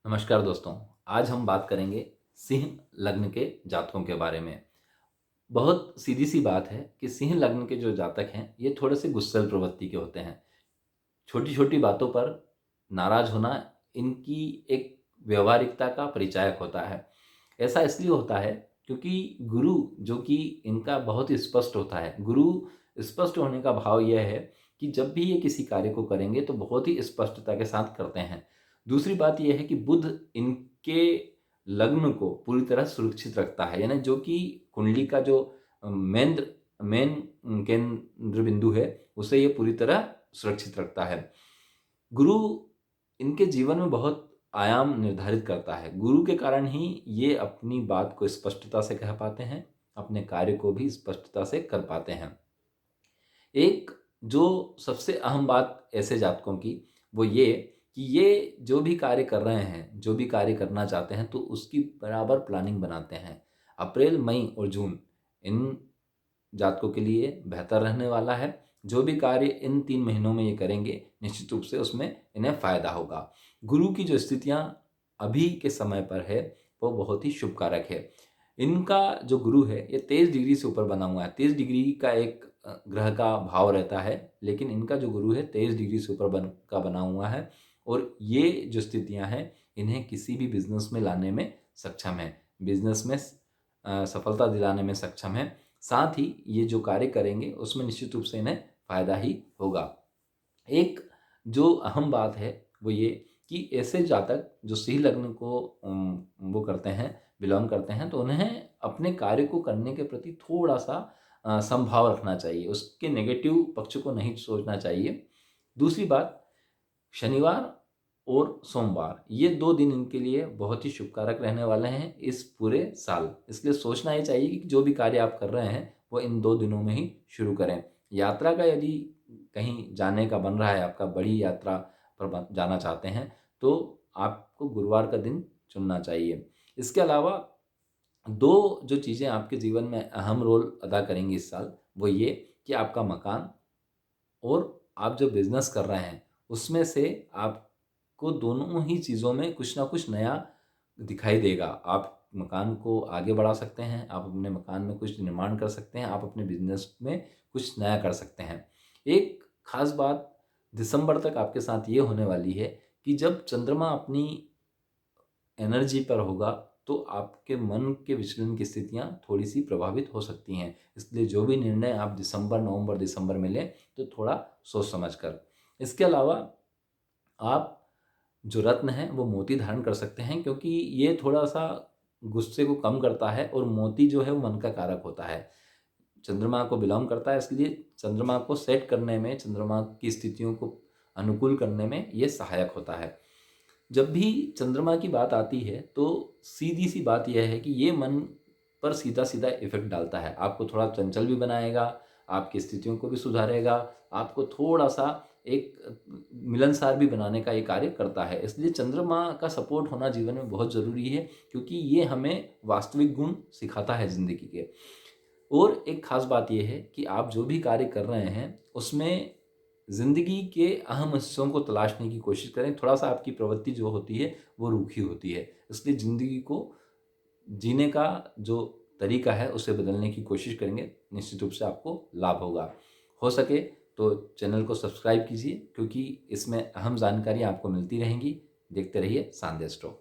नमस्कार दोस्तों। आज हम बात करेंगे सिंह लग्न के जातकों के बारे में। बहुत सीधी सी बात है कि सिंह लग्न के जो जातक हैं ये थोड़े से गुस्सैल प्रवृत्ति के होते हैं। छोटी छोटी बातों पर नाराज होना इनकी एक व्यवहारिकता का परिचायक होता है। ऐसा इसलिए होता है क्योंकि गुरु जो कि इनका बहुत ही स्पष्ट होता है। गुरु स्पष्ट होने का भाव यह है कि जब भी ये किसी कार्य को करेंगे तो बहुत ही स्पष्टता के साथ करते हैं। दूसरी बात यह है कि बुध इनके लग्न को पूरी तरह सुरक्षित रखता है, यानी जो कि कुंडली का जो मेन मेन केंद्र बिंदु है उसे ये पूरी तरह सुरक्षित रखता है। गुरु इनके जीवन में बहुत आयाम निर्धारित करता है। गुरु के कारण ही ये अपनी बात को स्पष्टता से कह पाते हैं, अपने कार्य को भी स्पष्टता से कर पाते हैं। एक जो सबसे अहम बात ऐसे जातकों की वो ये कि ये जो भी कार्य कर रहे हैं, जो भी कार्य करना चाहते हैं तो उसकी बराबर प्लानिंग बनाते हैं। अप्रैल, मई और जून इन जातकों के लिए बेहतर रहने वाला है। जो भी कार्य इन 3 महीनों में ये करेंगे निश्चित रूप से उसमें इन्हें फ़ायदा होगा। गुरु की जो स्थितियाँ अभी के समय पर है वो बहुत ही शुभ कारक है। इनका जो गुरु है ये 23 डिग्री से ऊपर बना हुआ है। 23 डिग्री का एक ग्रह का भाव रहता है, लेकिन इनका जो गुरु है 23 डिग्री से ऊपर बना हुआ है और ये जो स्थितियाँ हैं इन्हें किसी भी बिज़नेस में लाने में सक्षम है। बिज़नेस में सफलता दिलाने में सक्षम है। साथ ही ये जो कार्य करेंगे उसमें निश्चित रूप से इन्हें फ़ायदा ही होगा। एक जो अहम बात है वो ये कि ऐसे जातक जो सिंह लग्न को वो करते हैं, बिलॉन्ग करते हैं, तो उन्हें अपने कार्य को करने के प्रति थोड़ा-सा समभाव रखना चाहिए। उसके नेगेटिव पक्ष को नहीं सोचना चाहिए। दूसरी बात, शनिवार और सोमवार ये 2 दिन इनके लिए बहुत ही शुभकारक रहने वाले हैं इस पूरे साल। इसलिए सोचना ये चाहिए कि जो भी कार्य आप कर रहे हैं वो इन 2 दिनों में ही शुरू करें। यात्रा का यदि कहीं जाने का बन रहा है, आपका बड़ी यात्रा पर जाना चाहते हैं तो आपको गुरुवार का दिन चुनना चाहिए। इसके अलावा 2 जो चीज़ें आपके जीवन में अहम रोल अदा करेंगी इस साल वो ये कि आपका मकान और आप जो बिज़नेस कर रहे हैं, उसमें से आपको दोनों ही चीज़ों में कुछ ना कुछ नया दिखाई देगा। आप मकान को आगे बढ़ा सकते हैं, आप अपने मकान में कुछ निर्माण कर सकते हैं, आप अपने बिज़नेस में कुछ नया कर सकते हैं। एक ख़ास बात दिसंबर तक आपके साथ ये होने वाली है कि जब चंद्रमा अपनी एनर्जी पर होगा तो आपके मन के विचलन की स्थितियाँ थोड़ी-सी प्रभावित हो सकती हैं। इसलिए जो भी निर्णय आप दिसंबर, नवंबर, दिसंबर में लें तो थोड़ा सोच समझ कर। इसके अलावा आप जो रत्न है वो मोती धारण कर सकते हैं क्योंकि ये थोड़ा-सा गुस्से को कम करता है और मोती जो है वो मन का कारक होता है। चंद्रमा को बिलॉन्ग करता है, इसलिए चंद्रमा को सेट करने में, चंद्रमा की स्थितियों को अनुकूल करने में ये सहायक होता है। जब भी चंद्रमा की बात आती है तो सीधी-सी बात यह है कि ये मन पर सीधा-सीधा इफ़ेक्ट डालता है। आपको थोड़ा चंचल भी बनाएगा, आपकी स्थितियों को भी सुधारेगा, आपको थोड़ा-सा एक मिलनसार भी बनाने का ये कार्य करता है। इसलिए चंद्रमा का सपोर्ट होना जीवन में बहुत ज़रूरी है क्योंकि ये हमें वास्तविक गुण सिखाता है ज़िंदगी के। और एक ख़ास बात ये है कि आप जो भी कार्य कर रहे हैं, उसमें ज़िंदगी के अहम हिस्सों को तलाशने की कोशिश करें। थोड़ा-सा आपकी प्रवृत्ति जो होती है, वो रूखी होती है। इसलिए ज़िंदगी को जीने का जो तरीका है, उसे बदलने की कोशिश करेंगे, निश्चित रूप से आपको लाभ होगा। हो सके तो चैनल को सब्सक्राइब कीजिए क्योंकि इसमें अहम जानकारियाँ आपको मिलती रहेंगी। देखते रहिए शानदार स्टोरी।